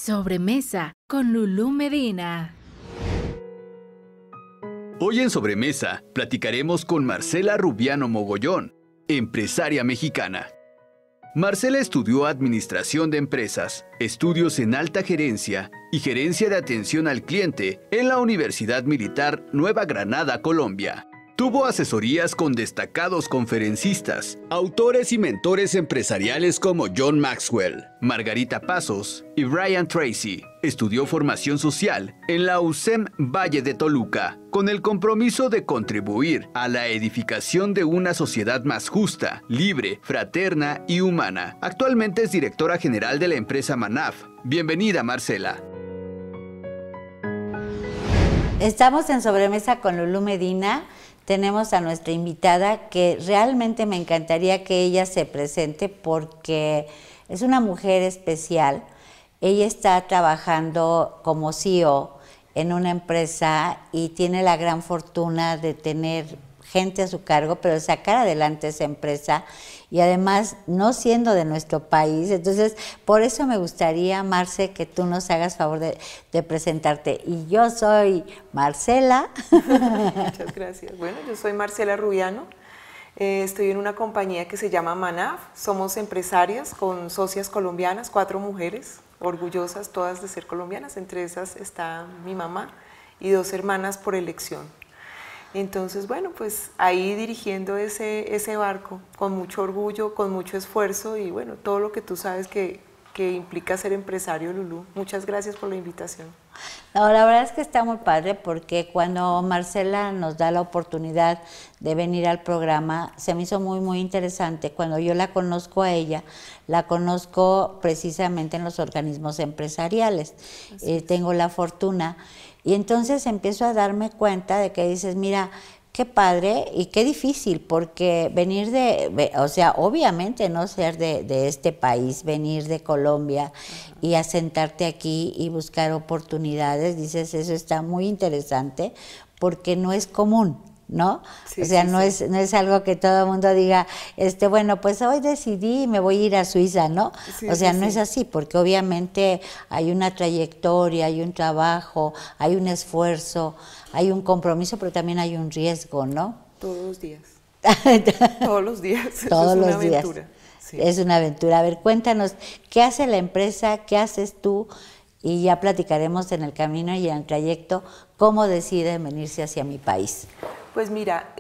Sobremesa con Lulú Medina. Hoy en Sobremesa platicaremos con Marcela Rubiano Mogollón, empresaria mexicana. Marcela estudió Administración de Empresas, Estudios en Alta Gerencia y Gerencia de Atención al Cliente en la Universidad Militar Nueva Granada, Colombia. Tuvo asesorías con destacados conferencistas, autores y mentores empresariales como John Maxwell, Margarita Pasos y Brian Tracy. Estudió formación social en la UCEM Valle de Toluca, con el compromiso de contribuir a la edificación de una sociedad más justa, libre, fraterna y humana. Actualmente es directora general de la empresa Manaf. Bienvenida, Marcela. Estamos en Sobremesa con Lulú Medina. Tenemos a nuestra invitada que realmente me encantaría que ella se presente porque es una mujer especial. Ella está trabajando como CEO en una empresa y tiene la gran fortuna de tener gente a su cargo, pero sacar adelante esa empresa y además no siendo de nuestro país. Entonces, por eso me gustaría, Marce, que tú nos hagas favor de presentarte. Y yo soy Marcela. Muchas gracias. Bueno, yo soy Marcela Rubiano. Estoy en una compañía que se llama Manaf. Somos empresarias con socias colombianas, 4 mujeres, orgullosas todas de ser colombianas. Entre esas está mi mamá y 2 hermanas por elección. Entonces, bueno, pues ahí dirigiendo ese barco con mucho orgullo, con mucho esfuerzo y bueno, todo lo que tú sabes que implica ser empresario, Lulú. Muchas gracias por la invitación. No, la verdad es que está muy padre porque cuando Marcela nos da la oportunidad de venir al programa, se me hizo muy, muy interesante. Cuando yo la conozco a ella, la conozco precisamente en los organismos empresariales. Tengo la fortuna. Y entonces empiezo a darme cuenta de que dices, mira, qué padre y qué difícil, porque venir o sea, obviamente no ser de este país, venir de Colombia y asentarte aquí y buscar oportunidades, dices, eso está muy interesante, porque no es común, ¿no? Sí, o sea, sí, no es algo que todo el mundo diga, bueno, pues hoy decidí y me voy a ir a Suiza, ¿no? Sí, o sea, sí, no sí. es así, porque obviamente hay una trayectoria, hay un trabajo, hay un esfuerzo, hay un compromiso, pero también hay un riesgo, ¿no? Todos los días. Todos los días. Todos Eso es los una días. aventura. Sí. Es una aventura. A ver, cuéntanos, ¿qué hace la empresa? ¿Qué haces tú? Y ya platicaremos en el camino y en el trayecto cómo deciden venirse hacia mi país. Pues mira,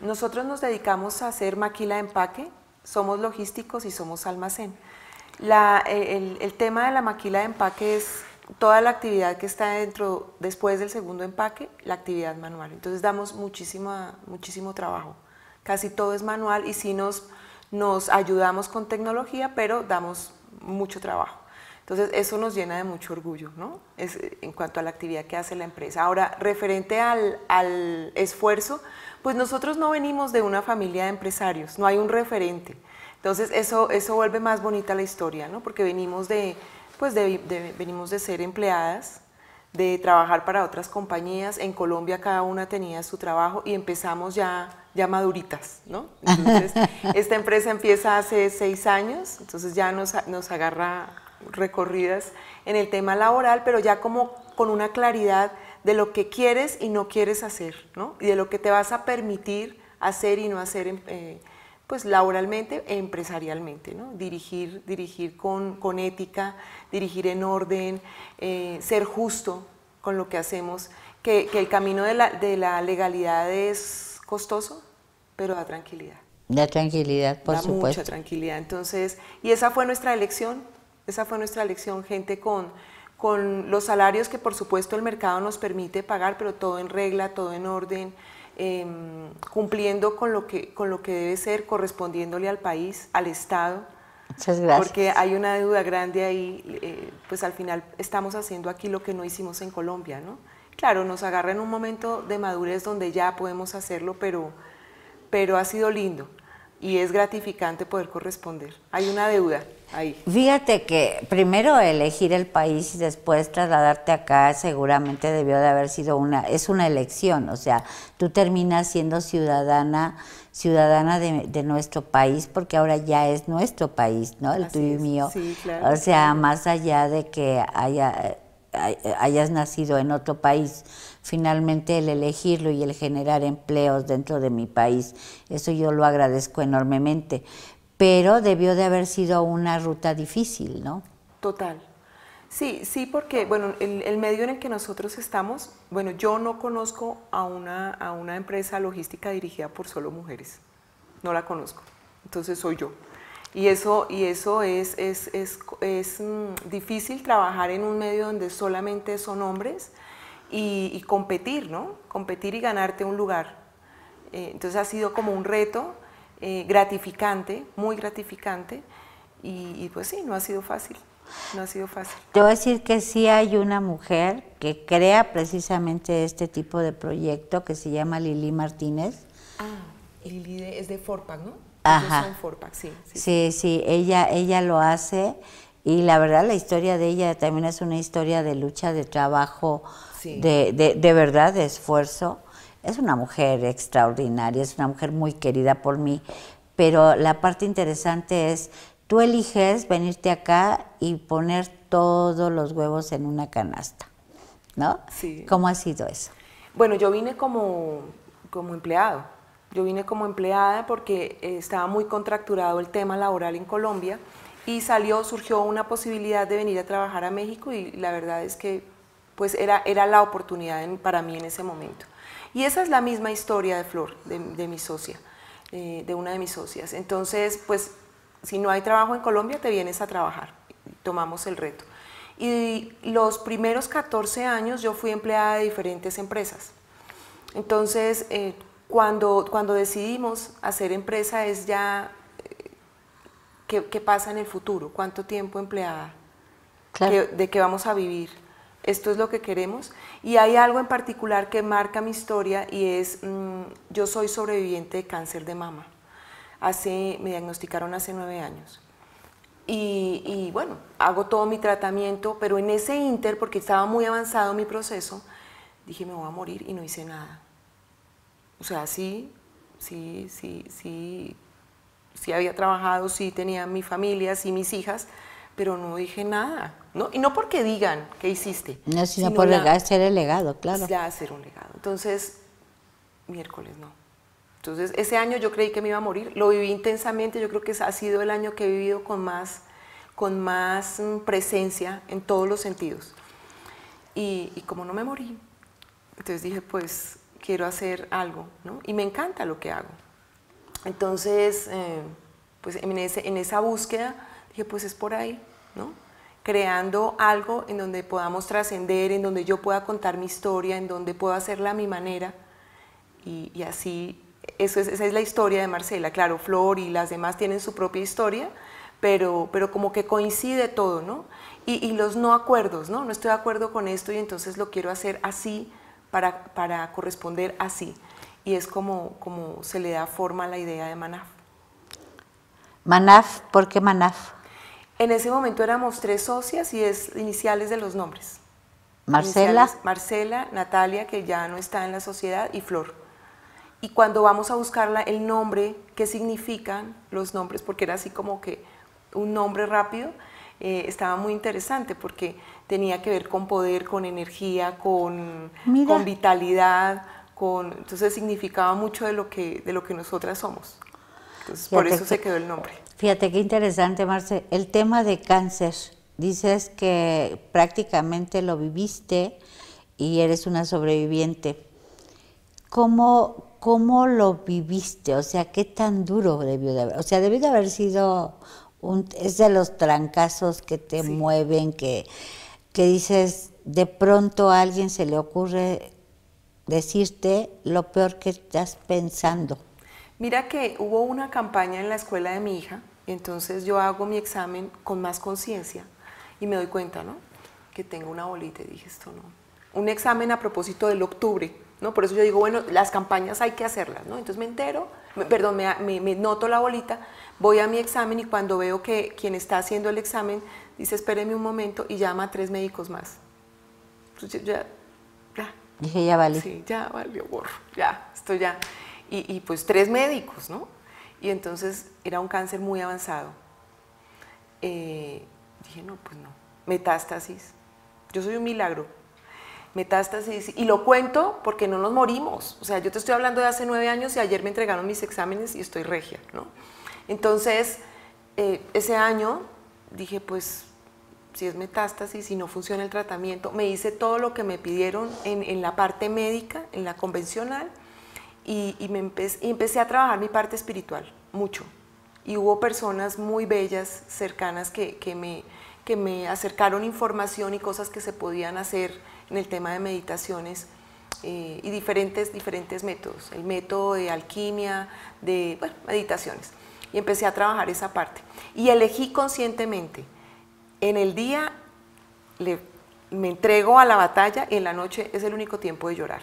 nosotros nos dedicamos a hacer maquila de empaque, somos logísticos y somos almacén. El tema de la maquila de empaque es toda la actividad que está después del segundo empaque, la actividad manual. Entonces damos muchísimo trabajo, casi todo es manual y sí nos ayudamos con tecnología, pero damos mucho trabajo. Entonces eso nos llena de mucho orgullo, ¿no? En cuanto a la actividad que hace la empresa. Ahora, referente al esfuerzo, pues nosotros no venimos de una familia de empresarios, no hay un referente. Entonces eso vuelve más bonita la historia, ¿no? Porque venimos venimos de ser empleadas, de trabajar para otras compañías. En Colombia cada una tenía su trabajo y empezamos ya maduritas, ¿no? Entonces esta empresa empieza hace 6 años, entonces ya nos agarra recorridas en el tema laboral, pero ya como con una claridad de lo que quieres y no quieres hacer, ¿no? Y de lo que te vas a permitir hacer y no hacer pues laboralmente e empresarialmente, ¿no? Dirigir con ética, dirigir en orden, ser justo con lo que hacemos, que el camino de la legalidad es costoso, pero da tranquilidad. Da tranquilidad, por supuesto. Mucha tranquilidad. Entonces, y esa fue nuestra elección, gente con los salarios que por supuesto el mercado nos permite pagar, pero todo en regla, todo en orden, cumpliendo con lo que debe ser, correspondiéndole al país, al Estado. Muchas gracias. Porque hay una deuda grande ahí, pues al final estamos haciendo aquí lo que no hicimos en Colombia, ¿no? Claro, nos agarra en un momento de madurez donde ya podemos hacerlo, pero ha sido lindo. y es gratificante poder corresponder. Hay una deuda ahí. Fíjate que primero elegir el país y después trasladarte acá seguramente debió de haber sido es una elección, o sea, tú terminas siendo ciudadana de nuestro país porque ahora ya es nuestro país, ¿no? El tuyo y mío. Sí, claro. O sea, más allá de que hayas nacido en otro país, finalmente el elegirlo y el generar empleos dentro de mi país, eso yo lo agradezco enormemente. Pero debió de haber sido una ruta difícil, ¿no? Total. Sí, sí, porque, bueno, el medio en el que nosotros estamos, bueno, yo no conozco a una empresa logística dirigida por solo mujeres, no la conozco, entonces soy yo. Y eso es difícil trabajar en un medio donde solamente son hombres y competir, ¿no? Competir y ganarte un lugar. Entonces ha sido como un reto gratificante, muy gratificante, y pues sí, no ha sido fácil. No ha sido fácil. Te voy a decir que sí hay una mujer que crea precisamente este tipo de proyecto que se llama Lili Martínez. Ah, Lili es de Forpac, ¿no? Ajá. Son Forpac, sí. Sí, ella lo hace y la verdad la historia de ella también es una historia de lucha, de trabajo, Sí. de verdad, de esfuerzo. Es una mujer extraordinaria, es una mujer muy querida por mí, pero la parte interesante es, tú eliges venirte acá y poner todos los huevos en una canasta, ¿no? Sí. ¿Cómo ha sido eso? Bueno, yo vine como empleado. Yo vine como empleada porque estaba muy contracturado el tema laboral en Colombia y surgió una posibilidad de venir a trabajar a México y la verdad es que pues era la oportunidad para mí en ese momento. Y esa es la misma historia de Flor, de mi socia, de una de mis socias. Entonces, pues, si no hay trabajo en Colombia, te vienes a trabajar. Tomamos el reto. Y los primeros 14 años yo fui empleada de diferentes empresas. Entonces, cuando decidimos hacer empresa es ya, ¿qué pasa en el futuro? ¿Cuánto tiempo empleada? Claro. ¿De qué vamos a vivir? Esto es lo que queremos. Y hay algo en particular que marca mi historia y es, yo soy sobreviviente de cáncer de mama. Me diagnosticaron hace 9 años. Y bueno, hago todo mi tratamiento, pero en ese ínter, porque estaba muy avanzado mi proceso, dije, me voy a morir y no hice nada. O sea, sí había trabajado, sí tenía mi familia, sí mis hijas, pero no dije nada, ¿no? Y no porque digan que hiciste. No, sino por hacer el legado, claro. Ya hacer un legado. Entonces, miércoles no. Entonces, ese año yo creí que me iba a morir, lo viví intensamente, yo creo que ha sido el año que he vivido con más presencia en todos los sentidos. Y como no me morí, entonces dije, pues, quiero hacer algo, ¿no? Y me encanta lo que hago. Entonces, pues en esa búsqueda, dije, pues es por ahí, ¿no? Creando algo en donde podamos trascender, en donde yo pueda contar mi historia, en donde puedo hacerla a mi manera, y así, esa es la historia de Marcela. Claro, Flor y las demás tienen su propia historia, pero como que coincide todo, ¿no? Y los no acuerdos, ¿no? No estoy de acuerdo con esto y entonces lo quiero hacer así para corresponder así. Y es como se le da forma a la idea de Manaf. Manaf, ¿por qué Manaf? En ese momento éramos 3 socias y es iniciales de los nombres. Marcela. Marcela, Natalia, que ya no está en la sociedad, y Flor. Y cuando vamos a buscar el nombre, qué significan los nombres, porque era así como que un nombre rápido, estaba muy interesante porque tenía que ver con poder, con energía, con vitalidad, entonces significaba mucho de lo que nosotras somos. Entonces, por eso se quedó el nombre. Fíjate qué interesante, Marce, el tema de cáncer. Dices que prácticamente lo viviste y eres una sobreviviente. ¿Cómo lo viviste? O sea, ¿qué tan duro debió de haber? O sea, debió de haber sido es de los trancazos que te mueven, que dices, de pronto a alguien se le ocurre decirte lo peor que estás pensando. Mira que hubo una campaña en la escuela de mi hija, y entonces yo hago mi examen con más conciencia y me doy cuenta, ¿no? Que tengo una bolita y dije, esto no. Un examen a propósito del octubre, ¿no? Por eso yo digo, bueno, las campañas hay que hacerlas, ¿no? Entonces me entero, me noto la bolita, voy a mi examen y cuando veo que quien está haciendo el examen dice, espéreme un momento y llama a 3 médicos más. Entonces ya. Dije, ya vale. Sí, ya valió, ya, esto ya. Y pues 3 médicos, ¿no? Y entonces era un cáncer muy avanzado. Dije, no, pues no, metástasis. Yo soy un milagro. Metástasis, y lo cuento porque no nos morimos. O sea, yo te estoy hablando de hace 9 años y ayer me entregaron mis exámenes y estoy regia, ¿no? Entonces, ese año dije, pues, si es metástasis y no funciona el tratamiento, me hice todo lo que me pidieron en la parte médica, en la convencional, y empecé a trabajar mi parte espiritual, mucho. Y hubo personas muy bellas, cercanas, que me acercaron información y cosas que se podían hacer en el tema de meditaciones y diferentes métodos, el método de alquimia, meditaciones. Y empecé a trabajar esa parte. Y elegí conscientemente, en el día me entrego a la batalla y en la noche es el único tiempo de llorar.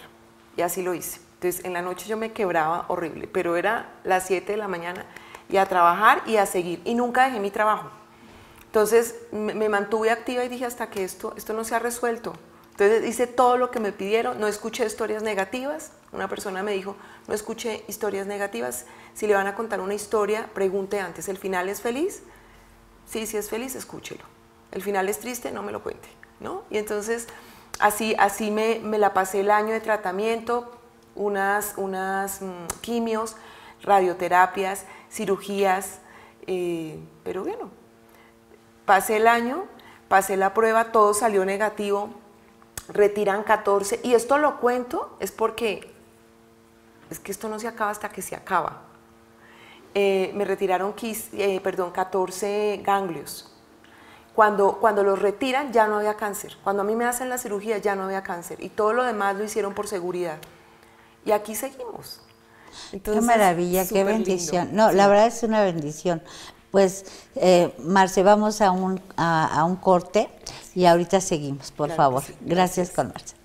Y así lo hice. Entonces en la noche yo me quebraba horrible, pero era las 7 de la mañana y a trabajar y a seguir. Y nunca dejé mi trabajo. Entonces me mantuve activa y dije hasta que esto no se ha resuelto. Entonces hice todo lo que me pidieron, no escuché historias negativas. Una persona me dijo, no escuché historias negativas. Si le van a contar una historia, pregunte antes, ¿el final es feliz? Sí, si es feliz, escúchelo. ¿El final es triste? No me lo cuente, ¿no? Y entonces así me la pasé el año de tratamiento, unas quimios, radioterapias, cirugías, pero bueno, pasé el año, pasé la prueba, todo salió negativo, retiran 14, y esto lo cuento es porque es que esto no se acaba hasta que se acaba. Me retiraron 14 ganglios. Cuando los retiran ya no había cáncer. Cuando a mí me hacen la cirugía ya no había cáncer. Y todo lo demás lo hicieron por seguridad. Y aquí seguimos. Entonces, qué maravilla, qué bendición. Lindo. No, sí. La verdad es una bendición. Pues, Marce, vamos a un corte y ahorita seguimos, por Claro favor. que sí. Gracias con Marcela.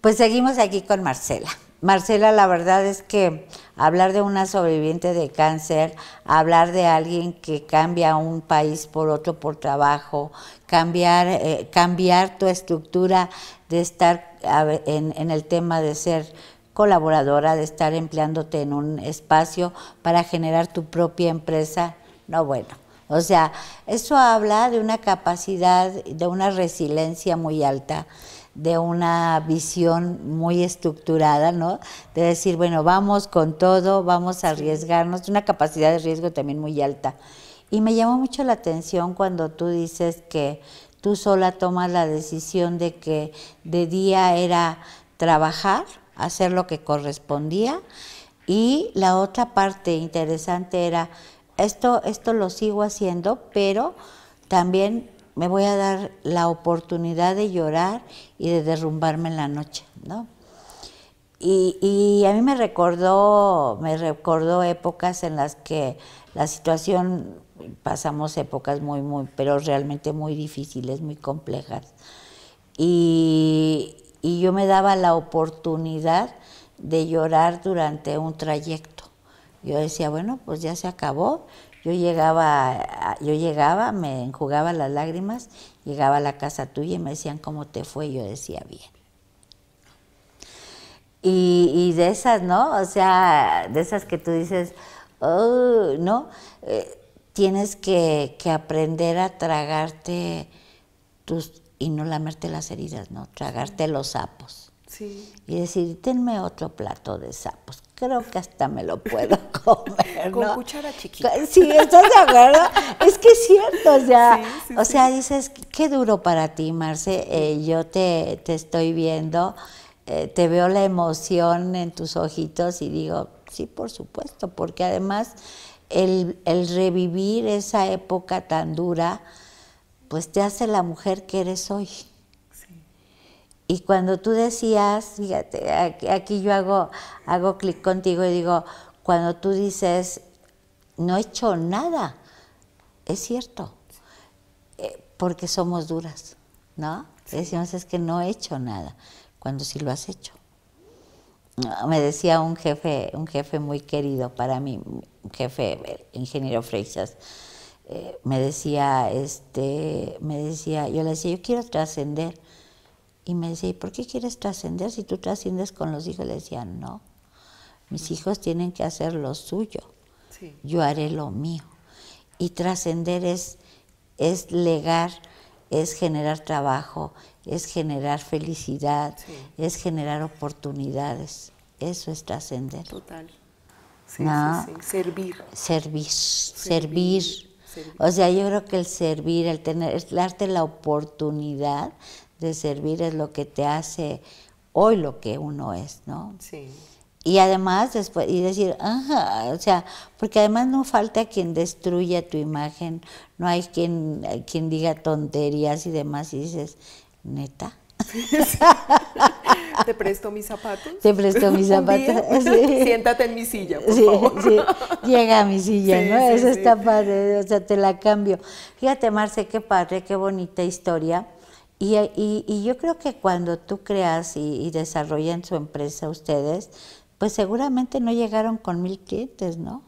Pues seguimos aquí con Marcela. Marcela, la verdad es que hablar de una sobreviviente de cáncer, hablar de alguien que cambia un país por otro por trabajo, cambiar tu estructura de estar en el tema de ser colaboradora, de estar empleándote en un espacio para generar tu propia empresa, no, bueno. O sea, eso habla de una capacidad, de una resiliencia muy alta, de una visión muy estructurada, ¿no? De decir, bueno, vamos con todo, vamos a arriesgarnos, una capacidad de riesgo también muy alta. Y me llamó mucho la atención cuando tú dices que tú sola tomas la decisión de que de día era trabajar, hacer lo que correspondía, y la otra parte interesante era, esto lo sigo haciendo, pero también me voy a dar la oportunidad de llorar y de derrumbarme en la noche, ¿no? Y a mí me recordó épocas en las que la situación, pasamos épocas muy, pero realmente muy difíciles, muy complejas. Y yo me daba la oportunidad de llorar durante un trayecto. Yo decía, bueno, pues ya se acabó. Yo llegaba, me enjugaba las lágrimas, llegaba a la casa tuya y me decían, ¿cómo te fue? Y yo decía, bien. Y de esas, ¿no? O sea, de esas que tú dices, oh, ¿no? Tienes que aprender a tragarte y no lamerte las heridas, ¿no? Tragarte los sapos. Sí. Y decir, tenme otro plato de sapos. Creo que hasta me lo puedo comer, ¿no? Con cuchara chiquita. Sí, ¿estás de acuerdo? Es que es cierto, o sea, sí. dices, qué duro para ti, Marce. Yo te estoy viendo, te veo la emoción en tus ojitos y digo, sí, por supuesto, porque además el revivir esa época tan dura, pues te hace la mujer que eres hoy. Sí. Y cuando tú decías, fíjate, aquí yo hago clic contigo y digo, cuando tú dices, no he hecho nada, es cierto, porque somos duras, ¿no? Sí. Decimos, es que no he hecho nada, cuando sí lo has hecho. Me decía un jefe muy querido para mí, un jefe, el ingeniero Freixas, me decía, yo le decía, yo quiero trascender. Y me decía, ¿y por qué quieres trascender si tú trasciendes con los hijos? Le decía, no, mis hijos tienen que hacer lo suyo, sí. Yo haré lo mío. Y trascender es legar, es generar trabajo, es generar felicidad, sí. Es generar oportunidades. Eso es trascender. Total. Sí, ¿no? Sí. Servir. O sea, yo creo que el servir, el darte la oportunidad de servir es lo que te hace hoy lo que uno es, ¿no? Sí. Y además después, y decir, ajá, o sea, porque además no falta quien destruya tu imagen, no hay quien diga tonterías y demás, y dices, ¿neta? Sí. ¿Te presto mis zapatos? Te presto mis zapatos. Sí. Siéntate en mi silla, por favor. Sí. Llega a mi silla, ¿no? Eso está padre, o sea, te la cambio. Fíjate, Marce, qué padre, qué bonita historia. Y yo creo que cuando tú creas y desarrollan su empresa ustedes, pues seguramente no llegaron con 1000 clientes, ¿no?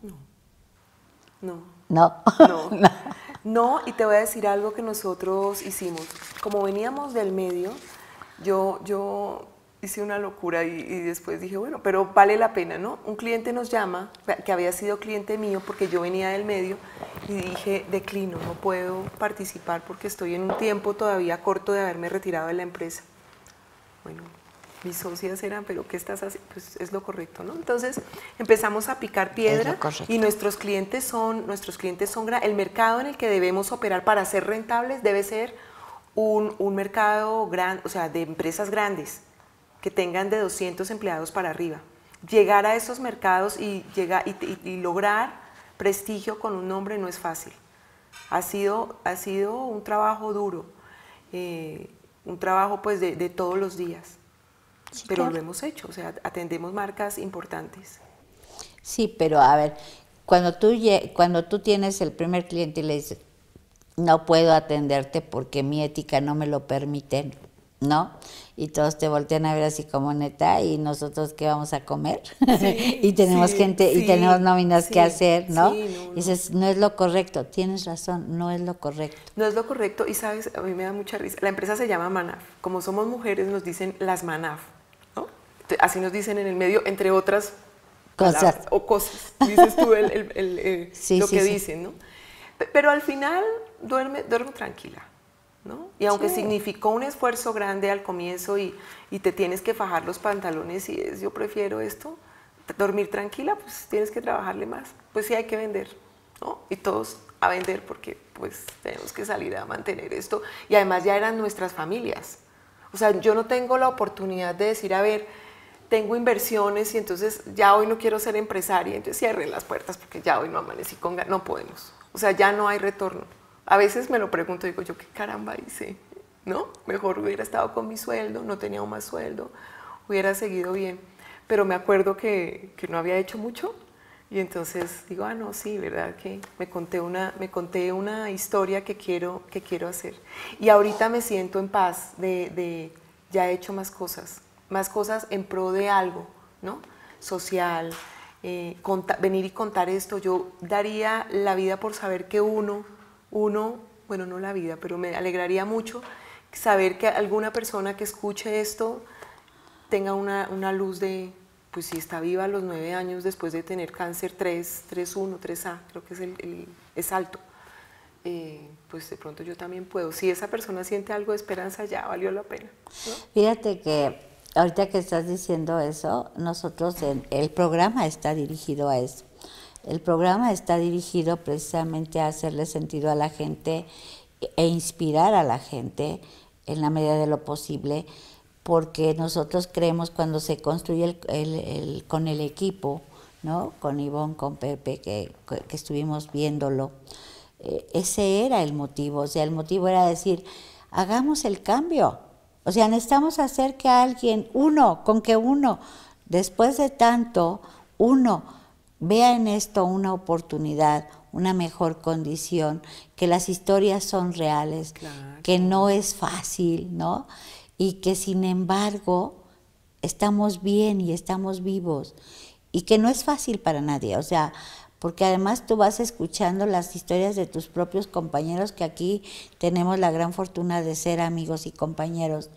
No, y te voy a decir algo que nosotros hicimos. Como veníamos del medio, yo hice una locura y después dije, bueno, pero vale la pena, ¿no? Un cliente nos llama, que había sido cliente mío porque yo venía del medio, y dije, declino, no puedo participar porque estoy en un tiempo todavía corto de haberme retirado de la empresa. Bueno, mis socias eran, pero ¿qué estás haciendo? Pues es lo correcto, ¿no? Entonces empezamos a picar piedra y nuestros clientes son el mercado en el que debemos operar para ser rentables debe ser un mercado grande, o sea, de empresas grandes que tengan de 200 empleados para arriba. Llegar a esos mercados y lograr prestigio con un nombre no es fácil. Ha sido un trabajo duro, un trabajo pues de todos los días. Sí, pero claro. Lo hemos hecho, o sea, atendemos marcas importantes. Sí, pero a ver, cuando tú tienes el primer cliente y le dices, no puedo atenderte porque mi ética no me lo permite, ¿no? Y todos te voltean a ver así como neta, ¿y nosotros qué vamos a comer? Sí, y tenemos gente, y tenemos nóminas que hacer, ¿no? Sí, y dices, no es lo correcto, tienes razón, no es lo correcto. No es lo correcto, y sabes, a mí me da mucha risa, la empresa se llama Manaf, como somos mujeres nos dicen las Manaf, ¿no? Así nos dicen en el medio, entre otras cosas, o cosas, dices tú lo que dicen, ¿no? Pero al final duermo tranquila, ¿no? Y aunque significó un esfuerzo grande al comienzo y te tienes que fajar los pantalones y yo prefiero esto, dormir tranquila, pues tienes que trabajarle más, pues sí hay que vender, ¿no? Y todos a vender porque pues tenemos que salir a mantener esto y además ya eran nuestras familias, o sea, yo no tengo la oportunidad de decir, a ver, tengo inversiones y entonces ya hoy no quiero ser empresaria, entonces cierren las puertas porque ya hoy no amanecí con ganas, no podemos, o sea, ya no hay retorno. A veces me lo pregunto, digo yo, ¿qué caramba hice? ¿No? Mejor hubiera estado con mi sueldo, no tenía un más sueldo, hubiera seguido bien. Pero me acuerdo que no había hecho mucho y entonces digo, no, sí, ¿verdad? Que me conté una historia que quiero hacer. Y ahorita me siento en paz ya he hecho más cosas en pro de algo, ¿no? Social, venir y contar esto. Yo daría la vida por saber que uno, bueno, no la vida, pero me alegraría mucho saber que alguna persona que escuche esto tenga una luz de, pues si está viva a los 9 años después de tener cáncer 3.1, 3A, creo que es alto, pues de pronto yo también puedo. Si esa persona siente algo de esperanza, ya valió la pena, ¿no? Fíjate que ahorita que estás diciendo eso, nosotros, el programa está dirigido a eso. El programa está dirigido precisamente a hacerle sentido a la gente e inspirar a la gente en la medida de lo posible, porque nosotros creemos cuando se construye con el equipo, ¿no? Con Ivonne, con Pepe, que estuvimos viéndolo. Ese era el motivo, o sea, el motivo era decir, hagamos el cambio. O sea, necesitamos hacer que alguien, con que uno, después de tanto, uno vea en esto una oportunidad, una mejor condición, que las historias son reales, claro, que no es fácil, ¿no? Y que sin embargo estamos bien y estamos vivos, y que no es fácil para nadie, o sea, porque además tú vas escuchando las historias de tus propios compañeros, que aquí tenemos la gran fortuna de ser amigos y compañeros,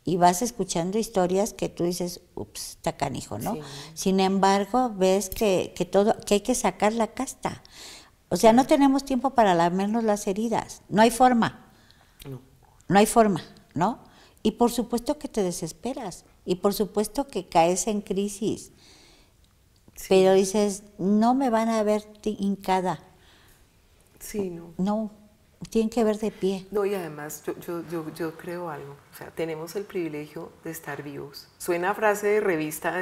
y vas escuchando historias que tú dices, ups, está canijo, ¿no? Sí. Sin embargo, ves que hay que sacar la casta. O sea, no tenemos tiempo para lamernos las heridas, no hay forma, no hay forma, ¿no? Y por supuesto que te desesperas, y por supuesto que caes en crisis, sí, pero dices, no me van a ver hincada. Sí, no. No, tienen que ver de pie. No, y además yo creo algo, o sea, tenemos el privilegio de estar vivos. Suena frase de revista,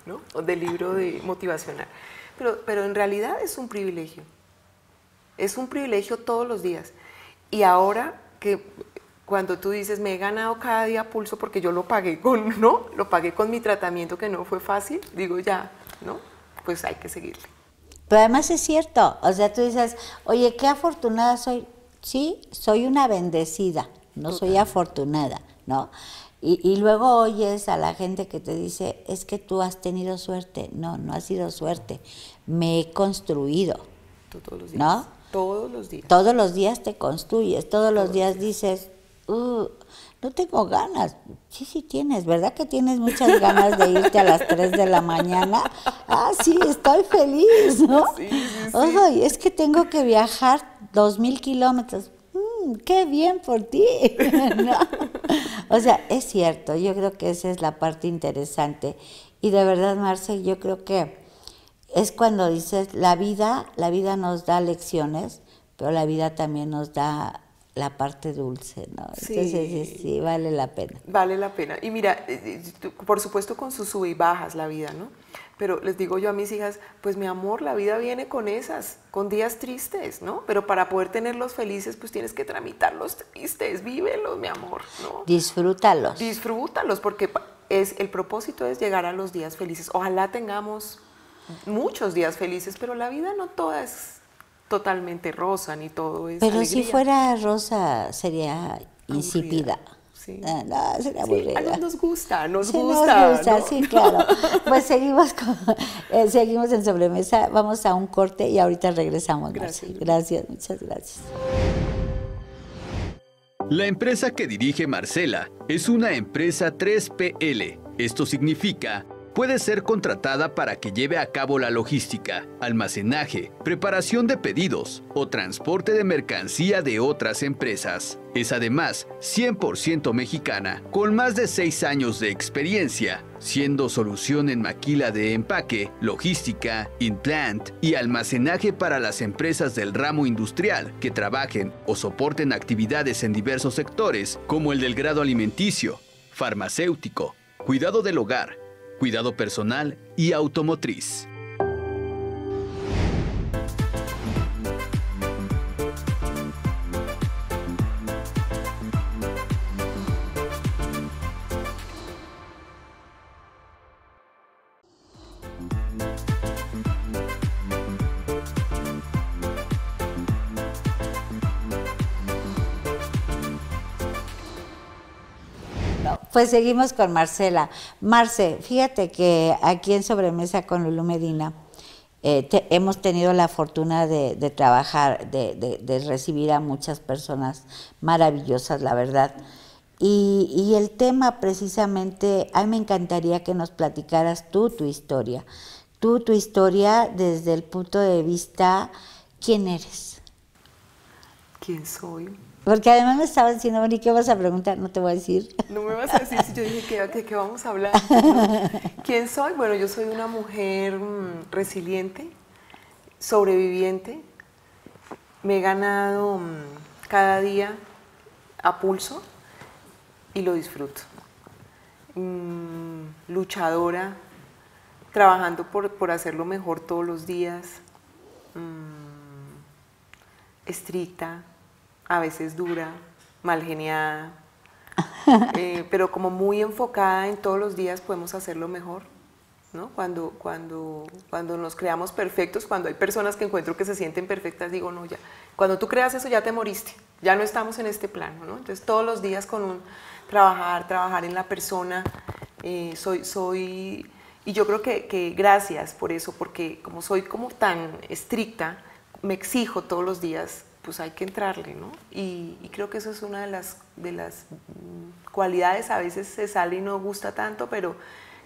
¿no? O de libro motivacional, pero en realidad es un privilegio. Es un privilegio todos los días. Y ahora que cuando tú dices, me he ganado cada día pulso porque yo lo pagué lo pagué con mi tratamiento, que no fue fácil, digo ya, ¿no? Pues hay que seguirle. Pero además es cierto, o sea, tú dices, oye, qué afortunada soy. Sí, soy una bendecida, no soy afortunada, ¿no? Y luego oyes a la gente que te dice, es que tú has tenido suerte. No, no ha sido suerte, me he construido. Todos los días. ¿No? Todos los días. Todos los días te construyes, todos los días dices, no tengo ganas. Sí tienes, ¿verdad que tienes muchas ganas de irte a las 3 de la mañana? Ah, sí, estoy feliz, ¿no? Sí. Oye, es que tengo que viajar 2,000 kilómetros. ¡Qué bien por ti! ¿No? O sea, es cierto, yo creo que esa es la parte interesante. Y de verdad, Marce, yo creo que es cuando dices, la vida nos da lecciones, pero la vida también nos da la parte dulce, ¿no? Sí. Entonces, sí, vale la pena. Vale la pena. Y mira, por supuesto con sus sub y bajas la vida, ¿no? Pero les digo yo a mis hijas, pues mi amor, la vida viene con días tristes, ¿no? Pero para poder tenerlos felices, pues tienes que tramitar los tristes, vívelos, mi amor, ¿no? Disfrútalos. Disfrútalos, porque el propósito es llegar a los días felices. Ojalá tengamos muchos días felices, pero la vida no toda es totalmente rosa, ni todo es pero alegría. Si fuera rosa sería insípida. Sí. No, sería aburrida. A nos gusta, nos gusta, ¿no? Sí, claro. Pues seguimos en Sobremesa, vamos a un corte y ahorita regresamos. Gracias, muchas gracias. La empresa que dirige Marcela es una empresa 3PL. Esto significa puede ser contratada para que lleve a cabo la logística, almacenaje, preparación de pedidos o transporte de mercancía de otras empresas. Es además 100% mexicana, con más de 6 años de experiencia, siendo solución en maquila de empaque, logística, in-plant y almacenaje para las empresas del ramo industrial que trabajen o soporten actividades en diversos sectores, como el del grado alimenticio, farmacéutico, cuidado del hogar, cuidado personal y automotriz. Pues seguimos con Marcela. Marce, fíjate que aquí en Sobremesa con Lulú Medina hemos tenido la fortuna de trabajar, de recibir a muchas personas maravillosas, la verdad. Y el tema precisamente, a mí me encantaría que nos platicaras tu historia. Tu historia desde el punto de vista, ¿quién eres? ¿Quién soy? Porque además me estabas diciendo, bueno, ¿y qué vas a preguntar? No te voy a decir. No me vas a decir si yo dije ¿de qué vamos a hablar? ¿No? ¿Quién soy? Bueno, yo soy una mujer resiliente, sobreviviente. Me he ganado cada día a pulso y lo disfruto. Luchadora, trabajando por hacerlo mejor todos los días, estricta, a veces dura, mal geniada, pero como muy enfocada en todos los días podemos hacerlo mejor, ¿no? Cuando nos creamos perfectos, cuando hay personas que encuentro que se sienten perfectas, digo, no, ya, cuando tú creas eso ya te moriste, ya no estamos en este plano, ¿no? Entonces todos los días con trabajar en la persona, y yo creo que gracias por eso, porque como soy como tan estricta, me exijo todos los días, pues hay que entrarle, ¿no? Y creo que eso es una de las cualidades, a veces se sale y no gusta tanto, pero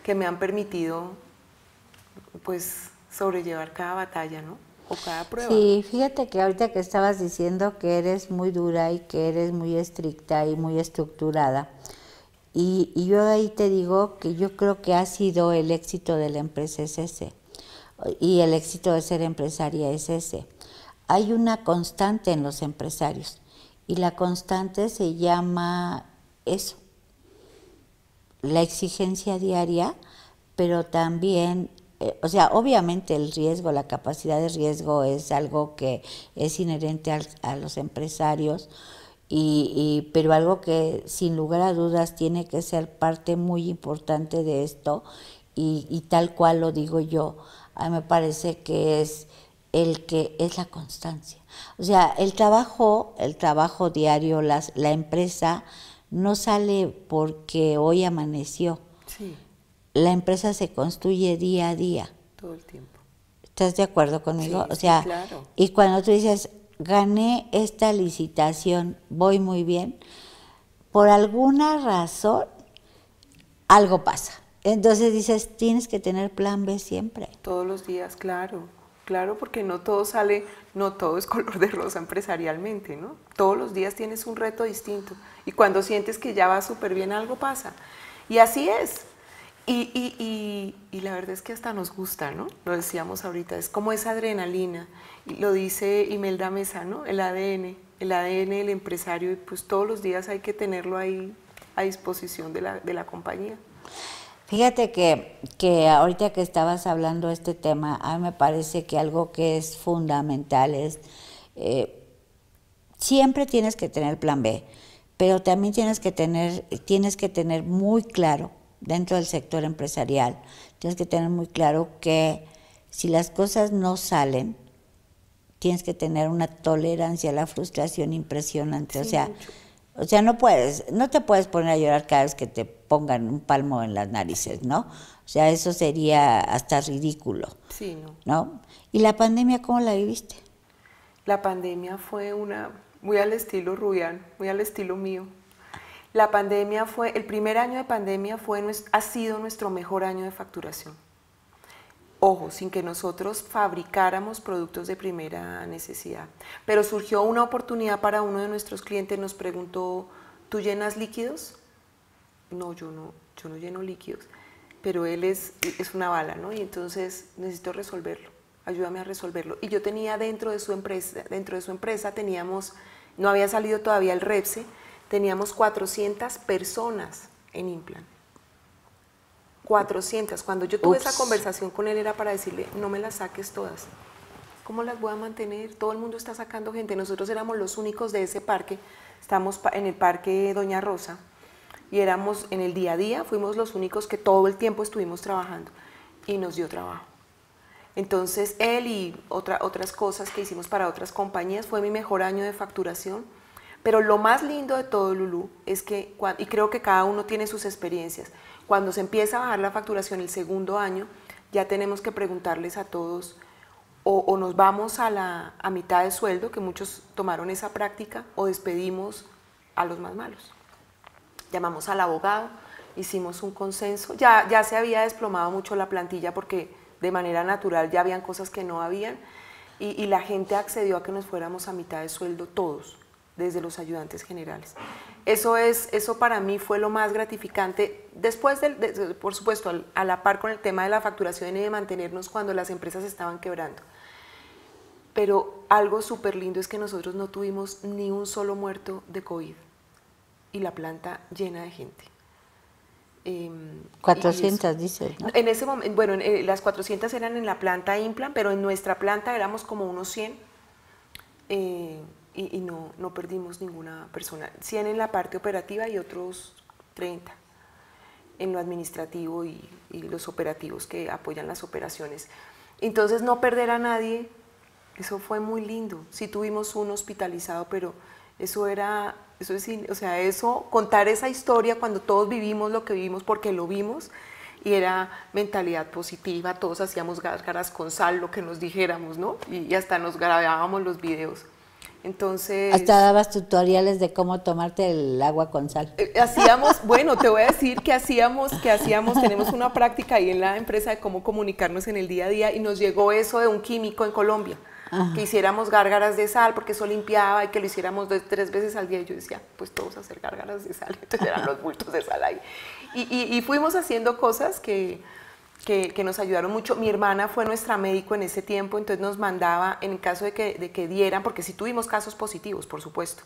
que me han permitido, pues, sobrellevar cada batalla, ¿no? O cada prueba. Sí, fíjate que ahorita que estabas diciendo que eres muy dura y que eres muy estricta y muy estructurada, y yo ahí te digo que yo creo que ha sido el éxito de la empresa es ese, y el éxito de ser empresaria es ese. Hay una constante en los empresarios, y la constante se llama eso, la exigencia diaria, pero también, o sea, obviamente el riesgo, la capacidad de riesgo es algo que es inherente a los empresarios, pero algo que sin lugar a dudas tiene que ser parte muy importante de esto, y tal cual lo digo yo, a mí me parece que es la constancia. O sea, el trabajo diario, la empresa no sale porque hoy amaneció. Sí. La empresa se construye día a día. Todo el tiempo. ¿Estás de acuerdo conmigo? Sí, o sea, sí, claro. Y cuando tú dices, gané esta licitación, voy muy bien, por alguna razón algo pasa. Entonces dices, tienes que tener plan B siempre. Todos los días, claro. Claro, porque no todo sale, no todo es color de rosa empresarialmente, ¿no? Todos los días tienes un reto distinto. Y cuando sientes que ya va súper bien, algo pasa. Y así es. Y la verdad es que hasta nos gusta, ¿no? Lo decíamos ahorita, es como esa adrenalina. Y lo dice Imelda Mesa, ¿no? El ADN del empresario, y pues todos los días hay que tenerlo ahí a disposición de la compañía. Fíjate que ahorita que estabas hablando de este tema, a mí me parece que algo que es fundamental es, siempre tienes que tener plan B, pero también tienes que tener muy claro, dentro del sector empresarial, tienes que tener muy claro que si las cosas no salen, tienes que tener una tolerancia a la frustración impresionante. Sí, O sea, no te puedes poner a llorar cada vez que te pongan un palmo en las narices, ¿no? O sea, eso sería hasta ridículo. Sí, ¿No? ¿Y la pandemia cómo la viviste? La pandemia fue muy al estilo Rubián, muy al estilo mío. La pandemia el primer año de pandemia ha sido nuestro mejor año de facturación. Ojo, sin que nosotros fabricáramos productos de primera necesidad. Pero surgió una oportunidad para uno de nuestros clientes, nos preguntó, ¿tú llenas líquidos? No, yo no lleno líquidos, pero él es una bala, ¿no? Y entonces necesito resolverlo, ayúdame a resolverlo. Y yo tenía dentro de su empresa no había salido todavía el REPSE, teníamos 400 personas en Implant. 400. Cuando yo tuve esa conversación con él era para decirle, no me las saques todas. ¿Cómo las voy a mantener? Todo el mundo está sacando gente. Nosotros éramos los únicos de ese parque. Estamos en el parque Doña Rosa y éramos en el día a día, fuimos los únicos que todo el tiempo estuvimos trabajando y nos dio trabajo. Entonces él y otras cosas que hicimos para otras compañías, fue mi mejor año de facturación. Pero lo más lindo de todo, Lulú, es que, y creo que cada uno tiene sus experiencias, cuando se empieza a bajar la facturación el segundo año, ya tenemos que preguntarles a todos, o nos vamos a mitad de sueldo, que muchos tomaron esa práctica, o despedimos a los más malos. Llamamos al abogado, hicimos un consenso, ya se había desplomado mucho la plantilla porque de manera natural ya habían cosas que no habían, y la gente accedió a que nos fuéramos a mitad de sueldo todos, desde los ayudantes generales. Eso para mí fue lo más gratificante, después, por supuesto, a la par con el tema de la facturación y de mantenernos cuando las empresas estaban quebrando. Pero algo súper lindo es que nosotros no tuvimos ni un solo muerto de COVID y la planta llena de gente. 400 dices, ¿no? En ese momento, bueno, las 400 eran en la planta Implant, pero en nuestra planta éramos como unos 100 y no perdimos ninguna persona. 100 en la parte operativa y otros 30 en lo administrativo y los operativos que apoyan las operaciones. Entonces no perder a nadie, eso fue muy lindo. Sí tuvimos un hospitalizado, pero contar esa historia cuando todos vivimos lo que vivimos porque lo vimos y era mentalidad positiva, todos hacíamos gárgaras con sal, lo que nos dijéramos, ¿no? Y hasta nos grabábamos los videos. Entonces, hasta dabas tutoriales de cómo tomarte el agua con sal. Hacíamos, bueno, te voy a decir que hacíamos, tenemos una práctica ahí en la empresa de cómo comunicarnos en el día a día y nos llegó eso de un químico en Colombia, que hiciéramos gárgaras de sal porque eso limpiaba y que lo hiciéramos 3 veces al día y yo decía, pues todos hacer gárgaras de sal, entonces eran los bultos de sal ahí. Y fuimos haciendo cosas que nos ayudaron mucho. Mi hermana fue nuestra médico en ese tiempo, entonces nos mandaba, en caso de que dieran, porque sí tuvimos casos positivos, por supuesto,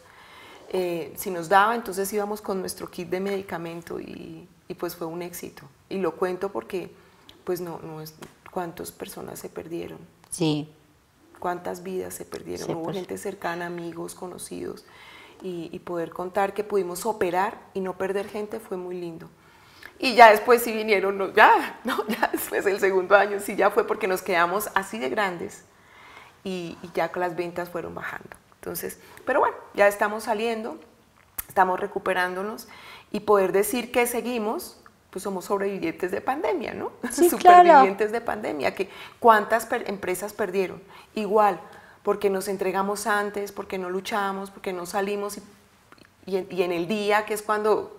si nos daba, entonces íbamos con nuestro kit de medicamento y pues fue un éxito. Y lo cuento porque, pues no es, cuántas personas se perdieron. Sí. Cuántas vidas se perdieron. Sí, hubo pues. gente cercana, amigos, conocidos, y poder contar que pudimos operar y no perder gente fue muy lindo. Y ya después sí vinieron, ya después del segundo año sí ya fue porque nos quedamos así de grandes y ya las ventas fueron bajando. Entonces, pero bueno, ya estamos saliendo, estamos recuperándonos y poder decir que seguimos, pues somos sobrevivientes de pandemia, ¿no? Sí, supervivientes claro. de pandemia, que cuántas empresas perdieron, igual, porque nos entregamos antes, porque no luchamos, porque no salimos y en el día, que es cuando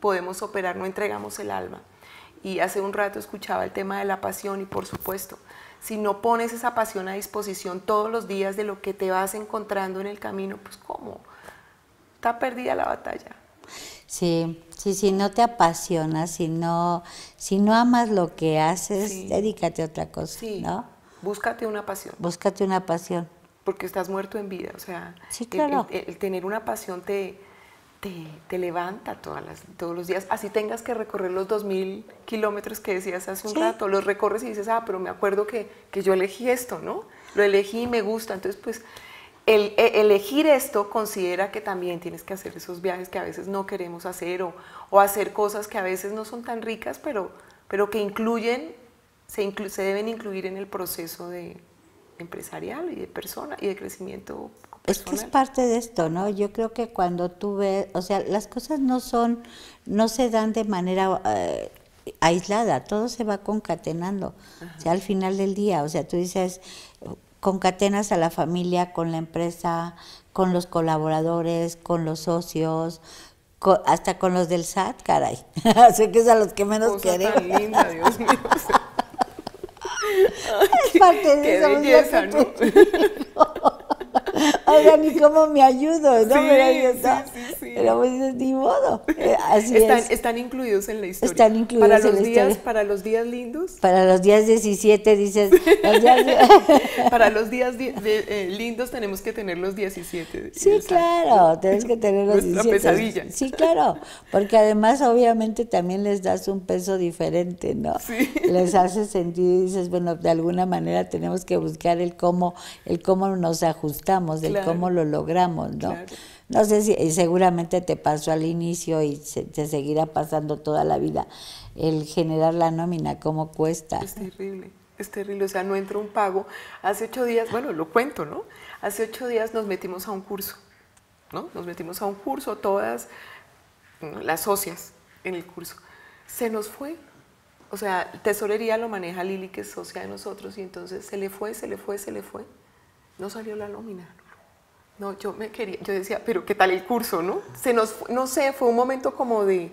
podemos operar, no entregamos el alma. Y hace un rato escuchaba el tema de la pasión y por supuesto, si no pones esa pasión a disposición todos los días de lo que te vas encontrando en el camino, pues ¿cómo? Está perdida la batalla. Sí, no te apasionas, si no amas lo que haces, Sí. dedícate a otra cosa, Sí, ¿no? búscate una pasión, Búscate una pasión. porque estás muerto en vida, o sea, Sí, claro. el tener una pasión te levanta todos los días, así tengas que recorrer los 2000 kilómetros que decías hace un Sí. rato, los recorres y dices, pero me acuerdo que yo elegí esto, ¿no? Lo elegí y me gusta, entonces pues elegir esto considera que también tienes que hacer esos viajes que a veces no queremos hacer o hacer cosas que a veces no son tan ricas, pero que se deben incluir en el proceso empresarial y de persona y de crecimiento personal. Es que es parte de esto, ¿no? Yo creo que cuando tú ves, o sea, las cosas no se dan de manera aislada, todo se va concatenando. Ajá. O sea, al final del día, o sea, tú dices, concatenas a la familia con la empresa, con los colaboradores, con los socios, hasta con los del SAT, caray. Sé que es a los que menos queremos. Tan linda, Dios mío. Es parte de qué eso. Belleza, ¿no? Oiga, ni cómo me ayudo, ¿no? Sí. Pero pues ni modo. Así es. Están incluidos en la historia. Están incluidos para en los la días, historia. Para los días lindos. Para los días 17, dices. Para los días lindos tenemos que tener los 17. Sí, claro, tienes que tener los 17. Nuestra pesadilla. Sí, claro, porque además obviamente también les das un peso diferente, ¿no? Sí. Les hace sentir y dices, bueno, de alguna manera tenemos que buscar el cómo nos ajustamos, el claro. cómo lo logramos, ¿no? Claro. No sé si seguramente te pasó al inicio y te seguirá pasando toda la vida el generar la nómina, cómo cuesta. Es terrible, o sea, no entra un pago. Hace 8 días, bueno, lo cuento, ¿no? Hace 8 días nos metimos a un curso, ¿no? Nos metimos a un curso, todas las socias en el curso. Se nos fue, o sea, tesorería lo maneja Lili, que es socia de nosotros, y entonces se le fue. No salió la nómina. No, yo decía, pero ¿qué tal el curso, no? No sé, fue un momento como de...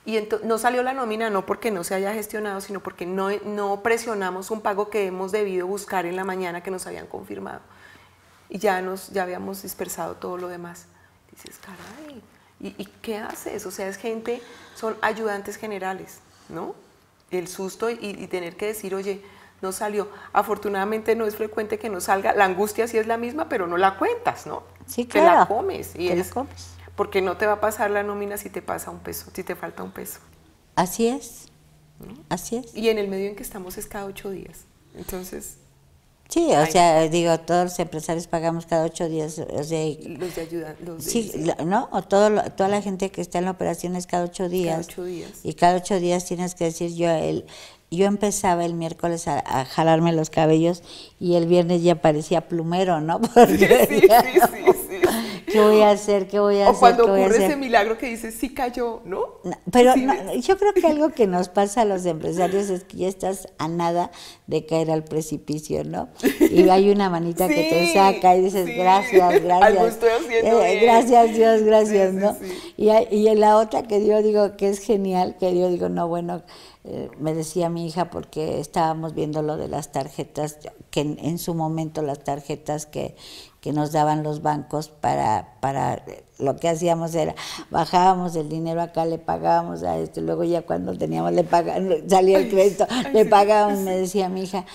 Y no salió la nómina no porque no se haya gestionado, sino porque no presionamos un pago que hemos debido buscar en la mañana que nos habían confirmado. Y ya habíamos dispersado todo lo demás. Dices, caray, ¿y qué haces? O sea, son ayudantes generales, ¿no? El susto y tener que decir, oye, no salió. Afortunadamente no es frecuente que no salga. La angustia sí es la misma, pero no la cuentas, ¿no? Sí, claro. Te la comes. Te la comes. Porque no te va a pasar la nómina si te pasa un peso, si te falta un peso. Así es, ¿no? así es. Y en el medio en que estamos es cada 8 días. Entonces, Sí, o sea, digo, todos los empresarios pagamos cada 8 días, o sea, los de ayuda, los de... sí, ¿no? O toda la gente que está en la operación es cada 8 días. Cada 8 días. Y cada 8 días tienes que decir, yo empezaba el miércoles a jalarme los cabellos y el viernes ya parecía plumero, ¿no? Porque Sí. ¿qué voy a hacer? ¿Qué voy a hacer? O cuando ¿Qué voy a ocurre hacer? ese milagro que dices, sí cayó, ¿no? Pero Sí, yo creo que algo que nos pasa a los empresarios es que ya estás a nada de caer al precipicio, ¿no? Y hay una manita que te Sí, saca y dices, sí. gracias. Algo estoy haciendo bien. Gracias Dios, gracias, Sí, ¿no? sí. Y en la otra que yo digo que es genial, que yo digo, no, bueno, me decía mi hija porque estábamos viendo lo de las tarjetas, que en su momento las tarjetas que nos daban los bancos para lo que hacíamos era, bajábamos el dinero acá, le pagábamos a esto, y luego ya cuando teníamos, salía el crédito, le pagábamos, me decía mi hija,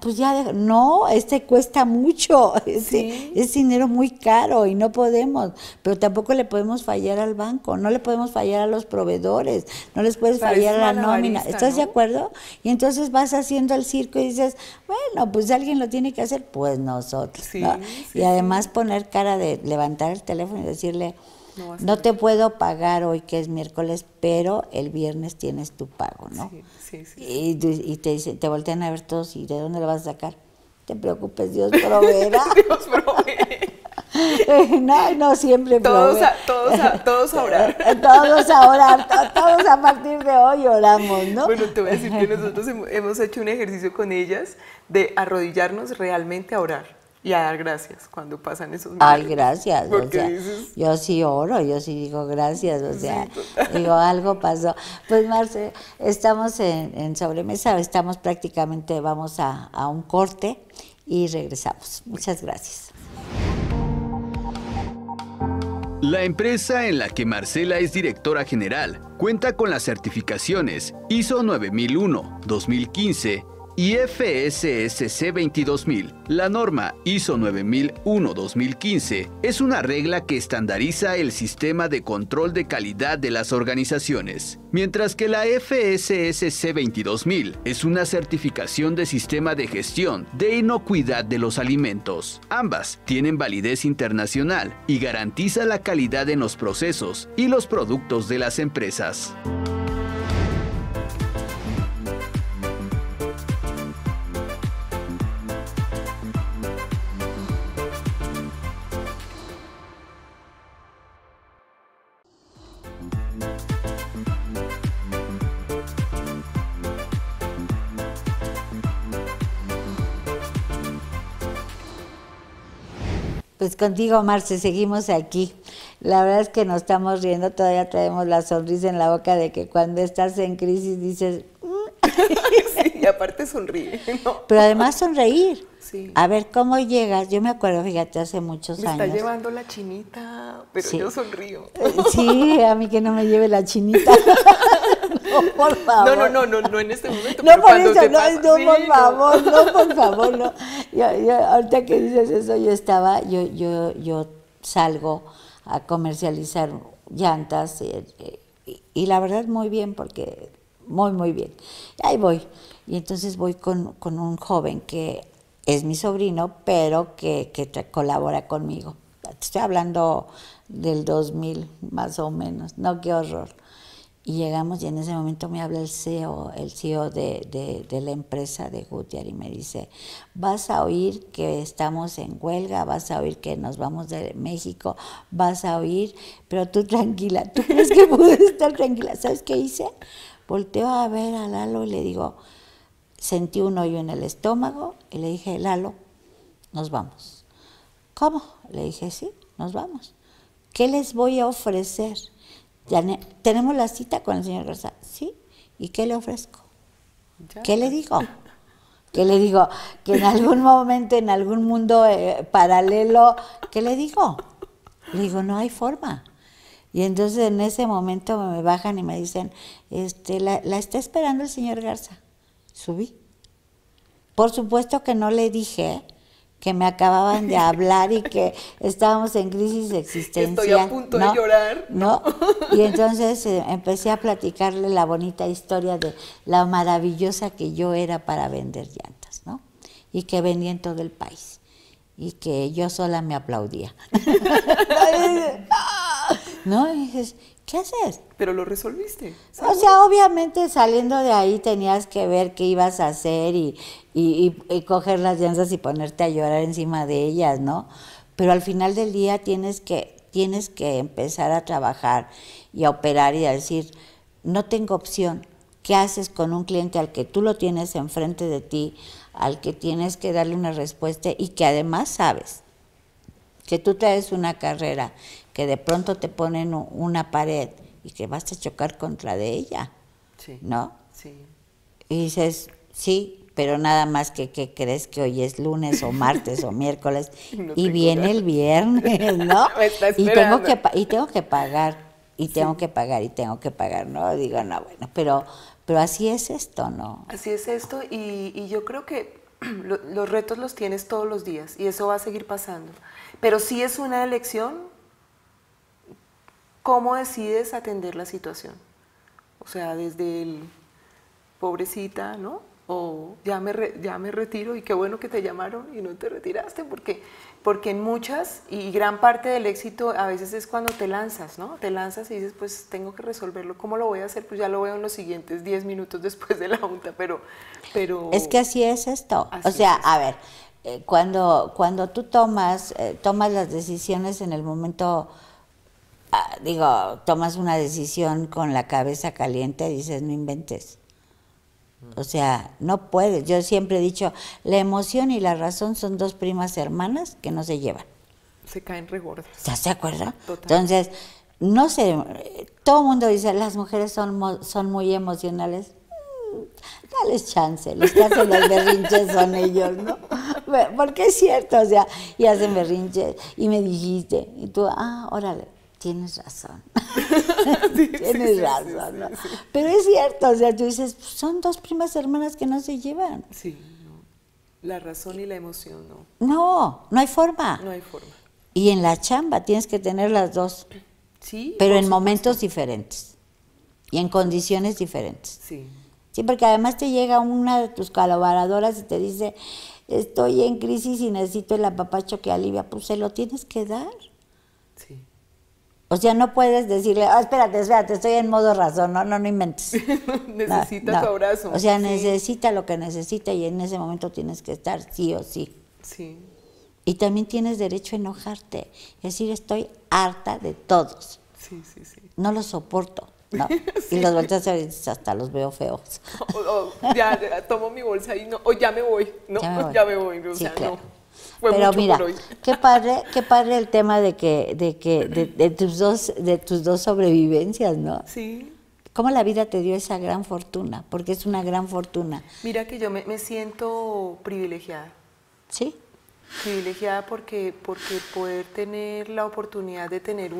pues ya, no, cuesta mucho, es dinero muy caro y no podemos, pero tampoco le podemos fallar al banco, no le podemos fallar a los proveedores, no les puedes fallar a la nómina, ¿estás de acuerdo? Y entonces vas haciendo el circo y dices, bueno, pues alguien lo tiene que hacer, pues nosotros, ¿no? Y además poner cara de levantar el teléfono y decirle, no te puedo pagar hoy que es miércoles, pero el viernes tienes tu pago, ¿no? Sí. Y te voltean a ver todos, ¿y de dónde lo vas a sacar? No te preocupes, Dios proveerá. Dios provee. No siempre todos provee. todos a orar. Todos a orar, todos a partir de hoy oramos, ¿no? Bueno, te voy a decir que nosotros hemos hecho un ejercicio con ellas de arrodillarnos realmente a orar y a dar gracias cuando pasan esos momentos. Ay, gracias, o sea, dices... yo sí oro, yo sí digo gracias, o sea, sí, digo, algo pasó. Pues Marce, estamos en Sobremesa, estamos prácticamente, vamos a un corte y regresamos. Muchas gracias. La empresa en la que Marcela es directora general cuenta con las certificaciones ISO 9001, 2015 y FSSC 22000. La norma ISO 9001-2015 es una regla que estandariza el sistema de control de calidad de las organizaciones, mientras que la FSSC 22000 es una certificación de sistema de gestión de inocuidad de los alimentos. Ambas tienen validez internacional y garantiza la calidad en los procesos y los productos de las empresas. Pues contigo, Marce, seguimos aquí. La verdad es que nos estamos riendo, todavía traemos la sonrisa en la boca de que cuando estás en crisis dices... Sí, y aparte sonríe, ¿no? Pero además sonreír. Sí. A ver, ¿cómo llegas? Yo me acuerdo, fíjate, hace muchos años. Me está llevando la chinita, pero sí. Yo sonrío. Sí, a mí que no me lleve la chinita. No, por favor. No en este momento. No, pero por cuando eso, te no, pasa. no, Sí, por favor, no, por favor, no. Yo, ahorita que dices eso, yo salgo a comercializar llantas y la verdad muy bien, porque muy bien. Ahí voy. Y entonces voy con un joven que es mi sobrino, pero que colabora conmigo. Estoy hablando del 2000, más o menos. No, qué horror. Y llegamos y en ese momento me habla el CEO de la empresa de Goodyear y me dice, vas a oír que estamos en huelga, vas a oír que nos vamos de México, vas a oír, pero tú tranquila, ¿tú crees que pude estar tranquila? ¿Sabes qué hice? Volteo a ver a Lalo y le digo, sentí un hoyo en el estómago y le dije, Lalo, nos vamos. ¿Cómo? Le dije, sí, nos vamos. ¿Qué les voy a ofrecer? Ya tenemos la cita con el señor Garza, ¿sí? ¿Y qué le ofrezco? Ya. ¿Qué le digo? ¿Qué le digo? Que en algún momento, en algún mundo paralelo, ¿qué le digo? Le digo, no hay forma. Y entonces en ese momento me bajan y me dicen, la está esperando el señor Garza. Subí. Por supuesto que no le dije que me acababan de hablar y que estábamos en crisis existencial. Estoy a punto de llorar. ¿No? Y entonces empecé a platicarle la bonita historia de la maravillosa que yo era para vender llantas, ¿no? Y que vendía en todo el país. Y que yo sola me aplaudía. ¿No? Y dices, ¿qué haces? Pero lo resolviste. ¿Sabes? O sea, obviamente saliendo de ahí tenías que ver qué ibas a hacer y coger las llantas y ponerte a llorar encima de ellas, ¿no? Pero al final del día tienes que empezar a trabajar y a operar y a decir, no tengo opción. ¿Qué haces con un cliente al que tú lo tienes enfrente de ti, al que tienes que darle una respuesta y que además sabes que tú traes una carrera, que de pronto te ponen una pared y que vas a chocar contra de ella, sí, ¿no? Sí. Y dices, sí, pero nada más que crees que hoy es lunes o martes o miércoles No y viene ganas. el viernes, ¿no? Me está y esperando. tengo que pagar, y tengo que pagar, ¿no? Digo, no, bueno, pero así es esto, ¿no? Así es esto y yo creo que los retos los tienes todos los días y eso va a seguir pasando. Pero sí es una elección cómo decides atender la situación. O sea, desde el pobrecita, ¿no? O ya me retiro y qué bueno que te llamaron y no te retiraste, porque en muchas y gran parte del éxito a veces es cuando te lanzas, ¿no? Te lanzas y dices, pues tengo que resolverlo. ¿Cómo lo voy a hacer? Pues ya lo veo en los siguientes 10 minutos después de la junta, pero... Es que así es esto. Así O sea, es. a ver, cuando tú tomas las decisiones en el momento, tomas una decisión con la cabeza caliente, dices, no inventes. O sea, no puedes. Yo siempre he dicho, la emoción y la razón son dos primas hermanas que no se llevan. Se caen regordas. ¿Estás de acuerdo? Total. Entonces, no sé, todo el mundo dice, las mujeres son muy emocionales. Dales chance, los que hacen los berrinches son ellos, ¿no? Porque es cierto, o sea, y hacen berrinches, y me dijiste, y tú, órale, tienes razón. Tienes razón, ¿no? Sí. Pero es cierto, o sea, tú dices, son dos primas hermanas que no se llevan. Sí, no. La razón y la emoción, no. No hay forma. No hay forma. Y en la chamba tienes que tener las dos, Sí, pero por en supuesto. momentos diferentes y en condiciones diferentes. Sí. Sí, porque además te llega una de tus colaboradoras y te dice, estoy en crisis y necesito el apapacho que alivia, pues se lo tienes que dar. Sí. O sea, no puedes decirle, espérate, estoy en modo razón, no inventes. Necesita tu abrazo. O sea, Sí. necesita lo que necesita y en ese momento tienes que estar sí o sí. Sí. Y también tienes derecho a enojarte, es decir, estoy harta de todos, Sí, sí, sí. no los soporto, ¿no? Y los volteas a ver y dices, hasta los veo feos. Ya tomo mi bolsa y no, o ya me voy, no, ya me voy, o Sí, sea, claro. no. Fue Pero mucho mira, por hoy. qué padre el tema de tus dos sobrevivencias, ¿no? Sí. ¿Cómo la vida te dio esa gran fortuna? Porque es una gran fortuna. Mira que yo me siento privilegiada. ¿Sí? Privilegiada porque poder tener la oportunidad de tener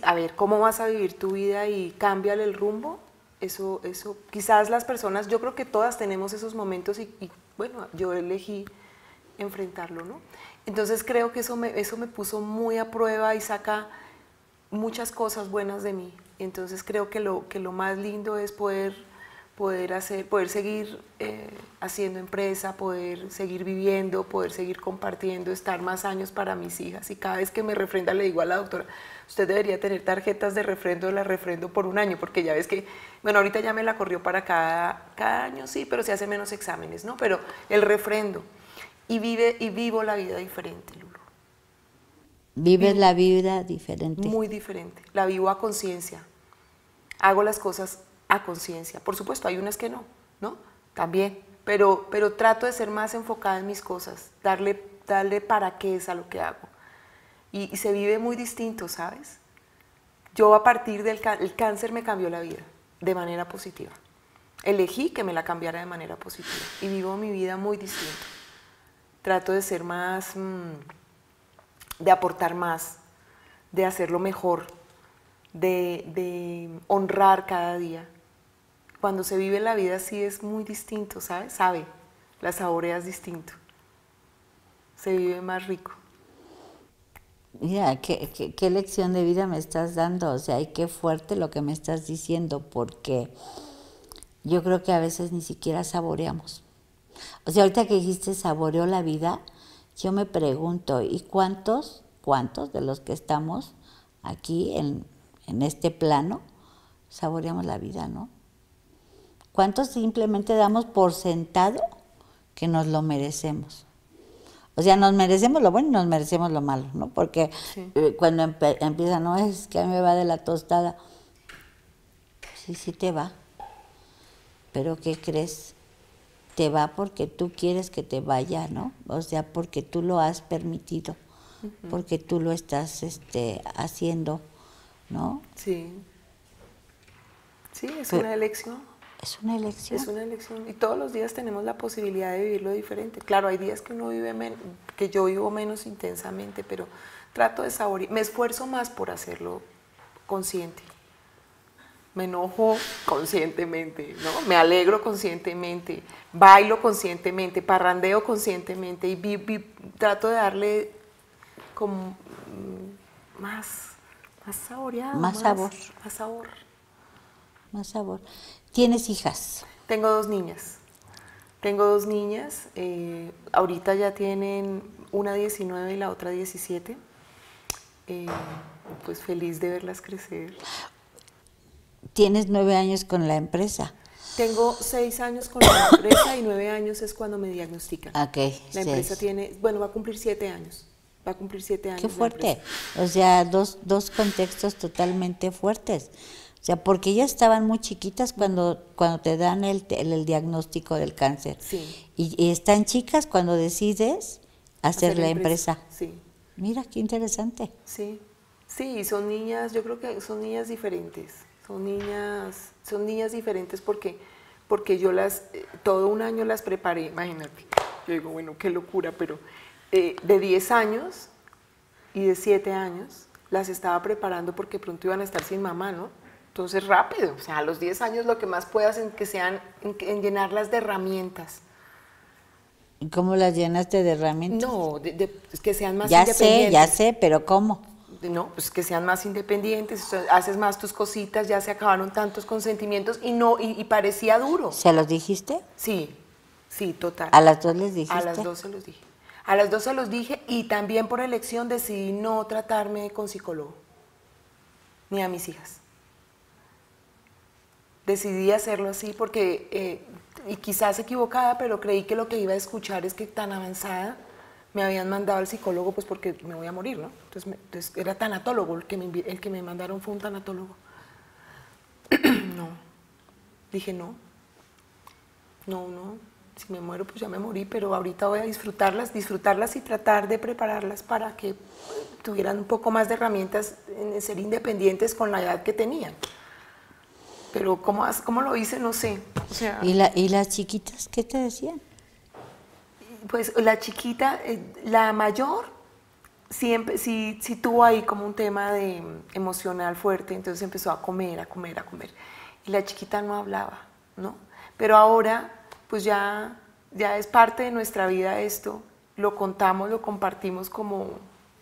a ver, ¿cómo vas a vivir tu vida y cámbiale el rumbo? Eso, quizás las personas, yo creo que todas tenemos esos momentos y bueno, yo elegí enfrentarlo, ¿no? Entonces creo que eso me puso muy a prueba y saca muchas cosas buenas de mí. Entonces creo que lo más lindo es poder seguir haciendo empresa, poder seguir viviendo, poder seguir compartiendo, estar más años para mis hijas. Y cada vez que me refrenda le digo a la doctora, usted debería tener tarjetas de refrendo, la refrendo por un año, porque ya ves que, bueno, ahorita ya me la corrió para cada año, sí, pero se hace menos exámenes, ¿no? Pero el refrendo. Y vivo la vida diferente, Lulu. Vives la vida diferente. Muy diferente. La vivo a conciencia. Hago las cosas a conciencia. Por supuesto, hay unas que no, ¿no? También. Pero trato de ser más enfocada en mis cosas, darle para qué es a lo que hago. Y se vive muy distinto, ¿sabes? Yo a partir del cáncer me cambió la vida de manera positiva. Elegí que me la cambiara de manera positiva y vivo mi vida muy distinto. Trato de ser más, de aportar más, de hacerlo mejor, de honrar cada día. Cuando se vive la vida así es muy distinto, ¿sabes? La saboreas distinto. se vive más rico. Mira, qué lección de vida me estás dando, o sea, y qué fuerte lo que me estás diciendo, porque yo creo que a veces ni siquiera saboreamos. O sea, ahorita que dijiste saboreo la vida, yo me pregunto, ¿y cuántos de los que estamos aquí en este plano saboreamos la vida, no? ¿Cuántos simplemente damos por sentado que nos lo merecemos? O sea, nos merecemos lo bueno y nos merecemos lo malo, ¿no? Porque Sí. Cuando empieza, no, es que a mí me va de la tostada. Sí te va. Pero ¿qué crees? Te va porque tú quieres que te vaya, ¿no? O sea, porque tú lo has permitido, porque tú lo estás haciendo, ¿no? Sí. Sí, es Pero- una elección. Es una elección. Es una elección y todos los días tenemos la posibilidad de vivirlo diferente. Claro, hay días que uno vive que yo vivo menos intensamente, pero trato de saborear, me esfuerzo más por hacerlo consciente. Me enojo conscientemente, ¿no? Me alegro conscientemente, bailo conscientemente, parrandeo conscientemente y trato de darle como más saboreado, Más sabor. Más sabor. Más sabor. ¿Tienes hijas? Tengo dos niñas. Ahorita ya tienen una 19 y la otra 17. Pues feliz de verlas crecer. Tienes 9 años con la empresa. Tengo 6 años con la empresa y 9 años es cuando me diagnostican. Ok. La empresa tiene, bueno, va a cumplir 7 años. Va a cumplir 7 años. Qué la fuerte. empresa. O sea, dos contextos totalmente fuertes. O sea, porque ya estaban muy chiquitas cuando te dan el diagnóstico del cáncer. Sí. Y están chicas cuando decides hacer la empresa. Sí. Mira, qué interesante. Sí, sí, son niñas, yo creo que son niñas diferentes, son niñas diferentes porque yo todo un año las preparé, imagínate, yo digo, bueno, qué locura, pero de 10 años y de 7 años las estaba preparando porque pronto iban a estar sin mamá, ¿no? Entonces rápido, o sea, a los 10 años lo que más puedas en llenarlas de herramientas. ¿Y cómo las llenaste de herramientas? No, que sean más Ya independientes. sé, pero ¿cómo? No, pues que sean más independientes, haces más tus cositas, ya se acabaron tantos consentimientos y parecía duro. ¿Se los dijiste? Sí, total. ¿A las dos les dijiste? A las dos se los dije. A las dos se los dije y también por elección decidí no tratarme con psicólogo, ni a mis hijas. Decidí hacerlo así porque, y quizás equivocada, pero creí que lo que iba a escuchar es que tan avanzada me habían mandado al psicólogo, pues porque me voy a morir, ¿no? Entonces era tanatólogo, el que me mandaron fue un tanatólogo. No, dije no, si me muero pues ya me morí, pero ahorita voy a disfrutarlas y tratar de prepararlas para que tuvieran un poco más de herramientas en ser independientes con la edad que tenían. Pero ¿cómo lo hice? No sé. O sea, ¿Y las chiquitas qué te decían? pues la chiquita, la mayor, siempre sí tuvo ahí como un tema emocional fuerte, entonces empezó a comer. Y la chiquita no hablaba, ¿no? Pero ahora, pues ya es parte de nuestra vida esto, lo contamos, lo compartimos como,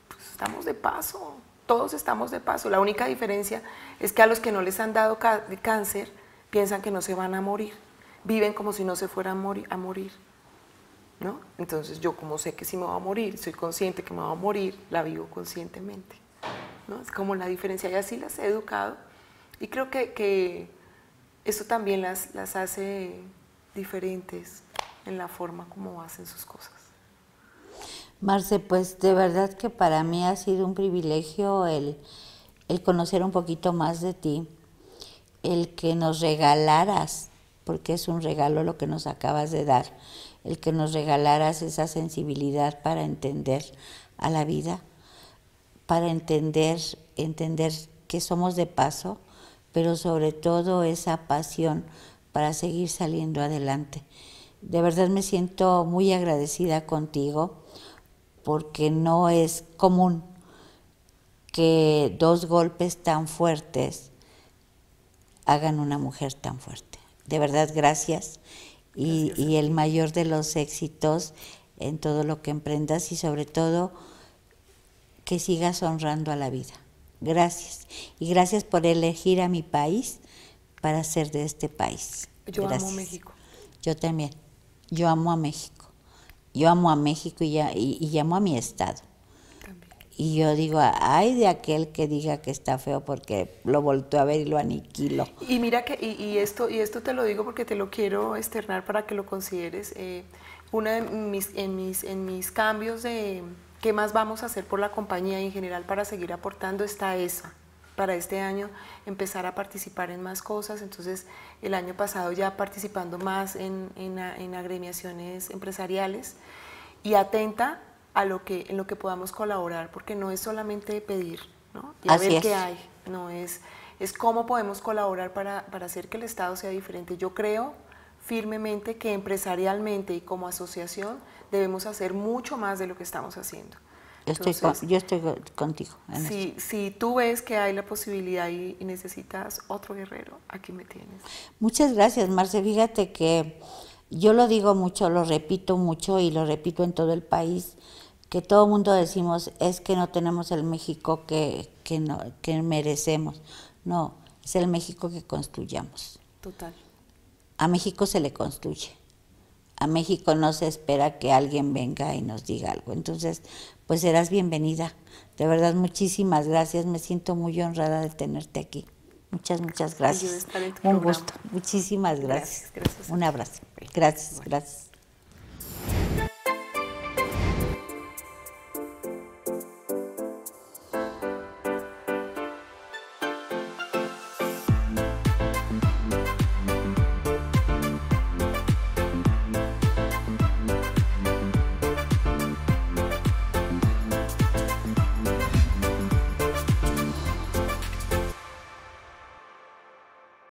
pues estamos de paso, todos estamos de paso. La única diferencia es que a los que no les han dado cáncer piensan que no se van a morir, viven como si no se fueran a morir, ¿no? Entonces yo como sé que sí me voy a morir, soy consciente que me voy a morir, la vivo conscientemente, ¿no? Es como la diferencia y así las he educado y creo que eso también las hace diferentes en la forma como hacen sus cosas. Marce, pues de verdad que para mí ha sido un privilegio el conocer un poquito más de ti, el que nos regalaras, porque es un regalo lo que nos acabas de dar, el que nos regalaras esa sensibilidad para entender a la vida, para entender que somos de paso, pero sobre todo esa pasión para seguir saliendo adelante. De verdad me siento muy agradecida contigo, porque no es común que 2 golpes tan fuertes hagan una mujer tan fuerte. De verdad, gracias. Y el mayor de los éxitos en todo lo que emprendas y sobre todo que sigas honrando a la vida. Gracias. Y gracias por elegir a mi país para ser de este país. Yo gracias. amo México. Yo también. Yo amo a México. Yo amo a México y amo a mi estado. También. Y yo digo, ay de aquel que diga que está feo porque lo volteo a ver y lo aniquilo. Y mira que, y esto te lo digo porque te lo quiero externar para que lo consideres. Una de en mis cambios de qué más vamos a hacer por la compañía y en general para seguir aportando está esa. Para este año empezar a participar en más cosas, entonces el año pasado ya participando más en agremiaciones empresariales y atenta a en lo que podamos colaborar, porque no es solamente pedir, ¿no? Y a Así ver es. qué hay, no es cómo podemos colaborar para hacer que el Estado sea diferente. Yo creo firmemente que empresarialmente y como asociación debemos hacer mucho más de lo que estamos haciendo. Yo estoy contigo. Si tú ves que hay la posibilidad y necesitas otro guerrero, aquí me tienes. Muchas gracias, Marce. Fíjate que yo lo digo mucho, lo repito mucho y lo repito en todo el país, que todo el mundo decimos es que no tenemos el México que merecemos. No, es el México que construyamos. Total. A México se le construye. A México no se espera que alguien venga y nos diga algo. Entonces, pues serás bienvenida. De verdad, muchísimas gracias. Me siento muy honrada de tenerte aquí. Muchas gracias. Y yo de estar en tu Un programa. gusto. Muchísimas gracias. Gracias. Un abrazo. Gracias.